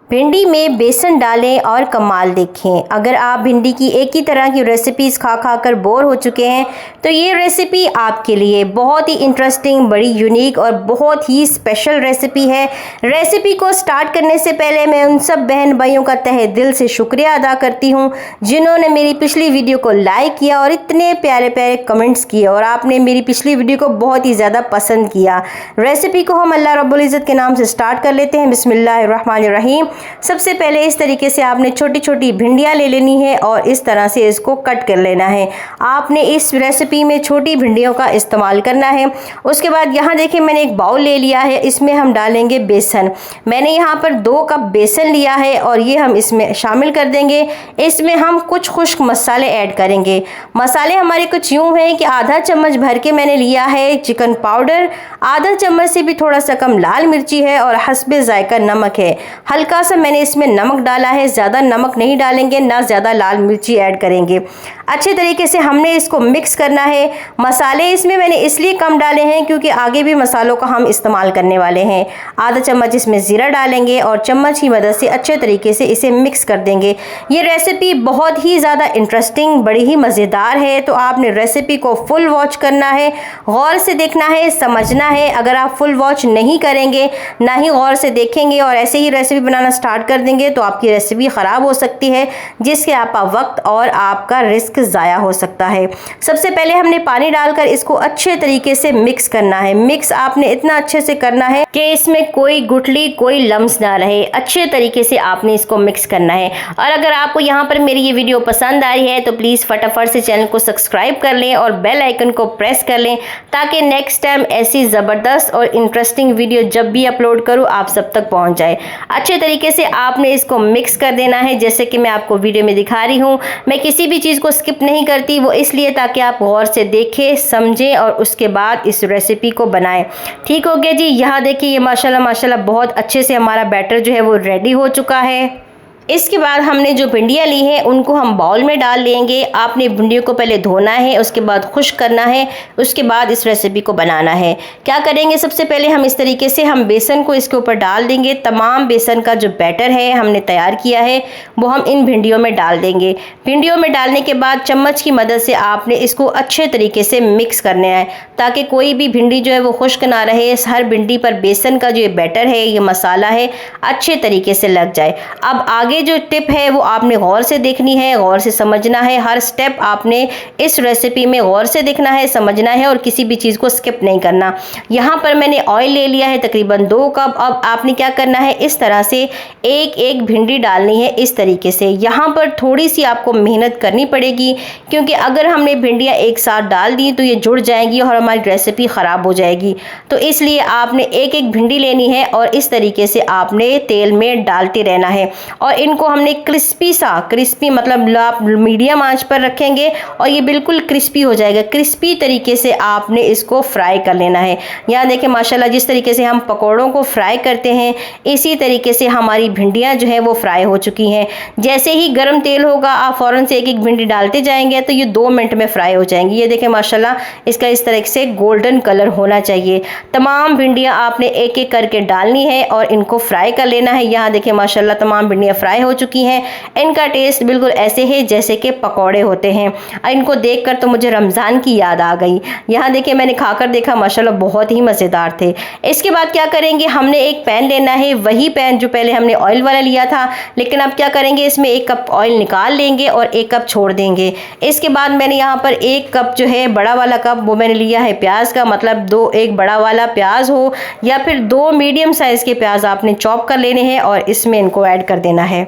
भिंडी में बेसन डालें और कमाल देखें। अगर आप भिंडी की एक ही तरह की रेसिपीज़ खा खा कर बोर हो चुके हैं तो ये रेसिपी आपके लिए बहुत ही इंटरेस्टिंग, बड़ी यूनिक और बहुत ही स्पेशल रेसिपी है। रेसिपी को स्टार्ट करने से पहले मैं उन सब बहन भाइयों का तहे दिल से शुक्रिया अदा करती हूँ जिन्होंने मेरी पिछली वीडियो को लाइक किया और इतने प्यारे प्यारे कमेंट्स किए और आपने मेरी पिछली वीडियो को बहुत ही ज़्यादा पसंद किया। रेसिपी को हम अल्लाह रब्बुल इज़्ज़त के नाम से स्टार्ट कर लेते हैं। बिस्मिल्लाहिर्रहमानिर्रहीम। सबसे पहले इस तरीके से आपने छोटी छोटी भिंडियाँ ले लेनी है और इस तरह से इसको कट कर लेना है। आपने इस रेसिपी में छोटी भिंडियों का इस्तेमाल करना है। उसके बाद यहाँ देखिए मैंने एक बाउल ले लिया है, इसमें हम डालेंगे बेसन। मैंने यहाँ पर 2 कप बेसन लिया है और ये हम इसमें शामिल कर देंगे। इसमें हम कुछ खुश्क मसाले ऐड करेंगे। मसाले हमारे कुछ यूँ हैं कि आधा चम्मच भर के मैंने लिया है चिकन पाउडर, आधा चम्मच से भी थोड़ा सा कम लाल मिर्ची है और हस्बे जायका नमक है। हल्का सा मैंने इसमें नमक डाला है, ज़्यादा नमक नहीं डालेंगे, ना ज़्यादा लाल मिर्ची ऐड करेंगे। अच्छे तरीके से हमने इसको मिक्स करना है। मसाले इसमें मैंने इसलिए कम डाले हैं क्योंकि आगे भी मसालों का हम इस्तेमाल करने वाले हैं। आधा चम्मच इसमें ज़ीरा डालेंगे और चम्मच की मदद से अच्छे तरीके से इसे मिक्स कर देंगे। ये रेसिपी बहुत ही ज़्यादा इंटरेस्टिंग, बड़ी ही मज़ेदार है, तो आपने रेसिपी को फुल वॉच करना है, गौर से देखना है, समझना है। अगर आप फुल वॉच नहीं करेंगे, ना ही गौर से देखेंगे और ऐसे ही रेसिपी बनाना स्टार्ट कर देंगे तो आपकी रेसिपी ख़राब हो सकती है, जिसके आपका वक्त और आपका रिस्क ज़ाया हो सकता है। सबसे पहले हमने पानी डालकर इसको अच्छे तरीके से मिक्स करना है। मिक्स आपने इतना अच्छे से करना है कि इसमें कोई गुठली, कोई लम्स ना रहे। अच्छे तरीके से आपने इसको मिक्स करना है। और अगर आपको यहाँ पर मेरी ये वीडियो पसंद आ रही है तो प्लीज़ फटाफट से चैनल को सब्सक्राइब कर लें और बेल आइकन को प्रेस कर लें ताकि नेक्स्ट टाइम ऐसी ज़बरदस्त और इंटरेस्टिंग वीडियो जब भी अपलोड करूँ आप सब तक पहुँच जाए। अच्छे तरीके से आपने इसको मिक्स कर देना है जैसे कि मैं आपको वीडियो में दिखा रही हूँ। मैं किसी भी चीज़ को स्किप नहीं करती, वो इसलिए ताकि आप गौर से देखें, समझें और उसके बाद इस रेसिपी को बनाएं। ठीक हो गया जी। यहाँ देखिए ये माशाल्लाह माशाल्लाह बहुत अच्छे से हमारा बैटर जो है वो रेडी हो चुका है। इसके बाद हमने जो भिंडियाँ ली हैं उनको हम बाउल में डाल लेंगे। आपने भिंडियों को पहले धोना है, उसके बाद खुश्क करना है, उसके बाद इस रेसिपी को बनाना है। क्या करेंगे, सबसे पहले हम इस तरीके से हम बेसन को इसके ऊपर डाल देंगे। तमाम बेसन का जो बैटर है हमने तैयार किया है वो हम इन भिंडियों में डाल देंगे। भिंडियों में डालने के बाद चम्मच की मदद से आपने इसको अच्छे तरीके से मिक्स करना है ताकि कोई भी भिंडी जो है वो खुश्क ना रहे। हर भिंडी पर बेसन का जो ये बैटर है, ये मसाला है, अच्छे तरीके से लग जाए। अब आगे जो टिप है वो आपने गौर से देखनी है, गौर से समझना है। हर स्टेप आपने इस रेसिपी में गौर से देखना है, समझना है और किसी भी चीज़ को स्किप नहीं करना। यहाँ पर मैंने ऑयल ले लिया है तकरीबन 2 कप। अब आपने क्या करना है, इस तरह से एक एक भिंडी डालनी है इस तरीके से। यहाँ पर थोड़ी सी आपको मेहनत करनी पड़ेगी क्योंकि अगर हमने भिंडियाँ एक साथ डाल दी तो ये जुड़ जाएंगी और हमारी रेसिपी ख़राब हो जाएगी। तो इसलिए आपने एक एक भिंडी लेनी है और इस तरीके से आपने तेल में डालते रहना है। और इनको हमने क्रिस्पी मतलब आप मीडियम आंच पर रखेंगे और ये बिल्कुल क्रिस्पी हो जाएगा। क्रिस्पी तरीके से आपने इसको फ्राई कर लेना है। यहाँ देखें माशाल्लाह जिस तरीके से हम पकौड़ों को फ्राई करते हैं इसी तरीके से हमारी भिंडियाँ जो है वो फ्राई हो चुकी हैं। जैसे ही गर्म तेल होगा आप फ़ौरन से एक एक भिंडी डालते जाएंगे तो ये 2 मिनट में फ्राई हो जाएंगी। ये देखें माशाल्लाह इसका इस तरह से गोल्डन कलर होना चाहिए। तमाम भिंडियाँ आपने एक एक करके डालनी है और इनको फ्राई कर लेना है। यहाँ देखें माशाल्लाह तमाम भिंडियाँ फ्राई हो चुकी हैं। इनका टेस्ट बिल्कुल ऐसे है जैसे कि पकौड़े होते हैं। इनको देखकर तो मुझे रमज़ान की याद आ गई। यहाँ देखिए मैंने खाकर देखा माशाल्लाह बहुत ही मज़ेदार थे। इसके बाद क्या करेंगे, हमने एक पैन लेना है, वही पैन जो पहले हमने ऑयल वाला लिया था, लेकिन अब क्या करेंगे इसमें 1 कप ऑयल निकाल लेंगे और 1 कप छोड़ देंगे। इसके बाद मैंने यहाँ पर 1 कप जो है बड़ा वाला कप वो मैंने लिया है प्याज का, मतलब एक बड़ा वाला प्याज हो या फिर 2 मीडियम साइज़ के प्याज आपने चॉप कर लेने हैं और इसमें इनको ऐड कर देना है।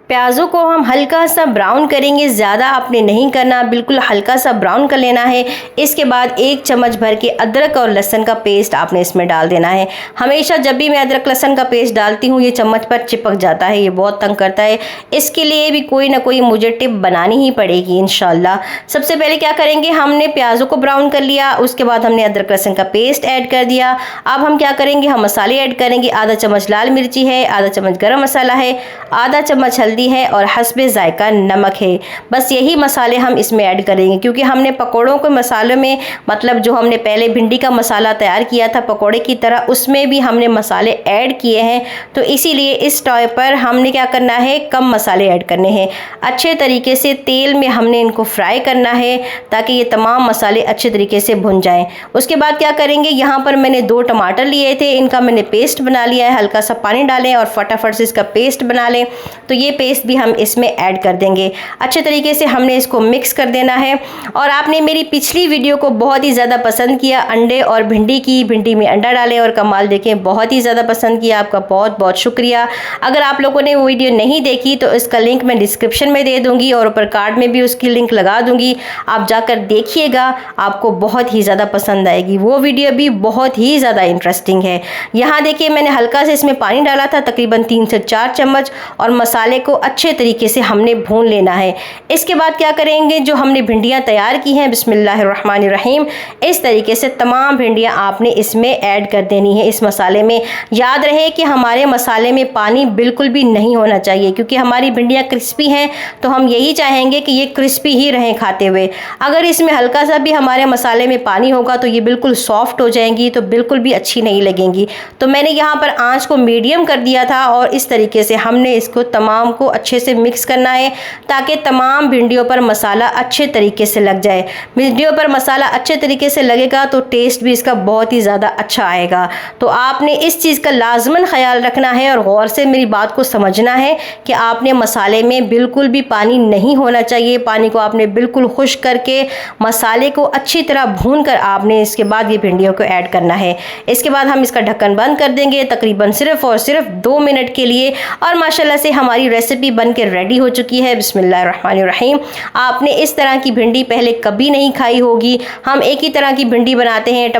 प्याज़ों को हम हल्का सा ब्राउन करेंगे, ज़्यादा आपने नहीं करना, बिल्कुल हल्का सा ब्राउन कर लेना है। इसके बाद 1 चम्मच भर के अदरक और लहसुन का पेस्ट आपने इसमें डाल देना है। हमेशा जब भी मैं अदरक लहसुन का पेस्ट डालती हूँ ये चम्मच पर चिपक जाता है, ये बहुत तंग करता है। इसके लिए भी कोई ना कोई मुझे टिप बनानी ही पड़ेगी इंशाल्लाह। सबसे पहले क्या करेंगे, हमने प्याज़ों को ब्राउन कर लिया, उसके बाद हमने अदरक लहसुन का पेस्ट ऐड कर दिया। अब हम क्या करेंगे, हम मसाले ऐड करेंगे। आधा चम्मच लाल मिर्ची है, आधा चम्मच गरम मसाला है, आधा चम्मच हल्दी हल्दी है और हस्बे जायका नमक है। बस यही मसाले हम इसमें ऐड करेंगे, क्योंकि हमने पकौड़ों के मसालों में मतलब जो हमने पहले भिंडी का मसाला तैयार किया था पकौड़े की तरह, उसमें भी हमने मसाले ऐड किए हैं। तो इसीलिए इस टॉय पर हमने क्या करना है, कम मसाले ऐड करने हैं। अच्छे तरीके से तेल में हमने इनको फ्राई करना है ताकि ये तमाम मसाले अच्छे तरीके से भुन जाएं। उसके बाद क्या करेंगे, यहाँ पर मैंने 2 टमाटर लिए थे, इनका मैंने पेस्ट बना लिया है। हल्का सा पानी डालें और फटाफट से इसका पेस्ट बना लें। तो ये पेस्ट भी हम इसमें ऐड कर देंगे। अच्छे तरीके से हमने इसको मिक्स कर देना है। और आपने मेरी पिछली वीडियो को बहुत ही ज़्यादा पसंद किया, अंडे और भिंडी की, भिंडी में अंडा डालें और कमाल देखें, बहुत ही ज़्यादा पसंद किया। आपका बहुत बहुत शुक्रिया। अगर आप लोगों ने वो वीडियो नहीं देखी तो इसका लिंक मैं डिस्क्रिप्शन में दे दूँगी और ऊपर कार्ड में भी उसकी लिंक लगा दूँगी। आप जाकर देखिएगा, आपको बहुत ही ज़्यादा पसंद आएगी। वो वीडियो भी बहुत ही ज़्यादा इंटरेस्टिंग है। यहाँ देखिए मैंने हल्का से इसमें पानी डाला था, तकरीबन 3 से 4 चम्मच, और मसाले को अच्छे तरीके से हमने भून लेना है। इसके बाद क्या करेंगे, जो हमने भिंडियाँ तैयार की हैं, बिस्मिल्लाहिर्रहमानिर्रहीम, इस तरीके से तमाम भिंडियाँ आपने इसमें ऐड कर देनी है इस मसाले में। याद रहे कि हमारे मसाले में पानी बिल्कुल भी नहीं होना चाहिए, क्योंकि हमारी भिंडियाँ क्रिस्पी हैं तो हम यही चाहेंगे कि ये क्रिस्पी ही रहें खाते हुए। अगर इसमें हल्का सा भी हमारे मसाले में पानी होगा तो ये बिल्कुल सॉफ्ट हो जाएंगी, तो बिल्कुल भी अच्छी नहीं लगेंगी। तो मैंने यहाँ पर आंच को मीडियम कर दिया था और इस तरीके से हमने इसको तमाम को अच्छे से मिक्स करना है ताकि तमाम भिंडियों पर मसाला अच्छे तरीके से लग जाए। भिंडियों पर मसाला अच्छे तरीके से लगेगा तो टेस्ट भी इसका बहुत ही ज़्यादा अच्छा आएगा। तो आपने इस चीज़ का लाजमन ख्याल रखना है और गौर से मेरी बात को समझना है कि आपने मसाले में बिल्कुल भी पानी नहीं होना चाहिए। पानी को आपने बिल्कुल खुश्क करके मसाले को अच्छी तरह भून कर आपने इसके बाद ये भिंडियों को ऐड करना है। इसके बाद हम इसका ढक्कन बंद कर देंगे तकरीबन सिर्फ और सिर्फ 2 मिनट के लिए, और माशाल्लाह से हमारी रेसिपी बन के रेडी हो चुकी है। बिस्मिल्लाहिर्रहमानिर्रहीम। आपने इस तरह की भिंडी पहले कभी नहीं खाई होगी। हम एक ही तरह की भिंडी बनाते हैं,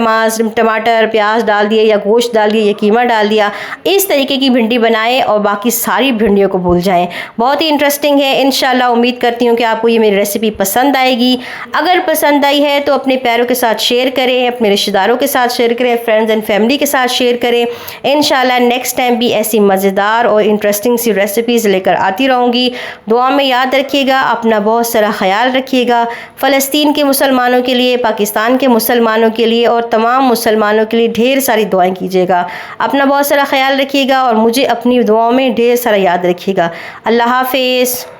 टमाटर प्याज डाल दिए या गोश्त डाल दिया या कीमा डाल दिया। इस तरीके की भिंडी बनाएं और बाकी सारी भिंडियों को भूल जाएं। बहुत ही इंटरेस्टिंग है। इंशाल्लाह उम्मीद करती हूँ कि आपको ये मेरी रेसिपी पसंद आएगी। अगर पसंद आई है तो अपने प्यारों के साथ शेयर करें, अपने रिश्तेदारों के साथ शेयर करें, फ्रेंड्स एंड फैमिली के साथ शेयर करें। इंशाल्लाह नेक्स्ट टाइम भी ऐसी मज़ेदार और इंटरेस्टिंग सी रेसिपीज़ लेकर आती रहूँगी। दुआ में याद रखिएगा, अपना बहुत सारा ख्याल रखिएगा। फ़लस्तीन के मुसलमानों के लिए, पाकिस्तान के मुसलमानों के लिए और तमाम मुसलमानों के लिए ढेर सारी दुआएं कीजिएगा। अपना बहुत सारा ख्याल रखिएगा और मुझे अपनी दुआओं में ढेर सारा याद रखिएगा। अल्लाह हाफ़िज़।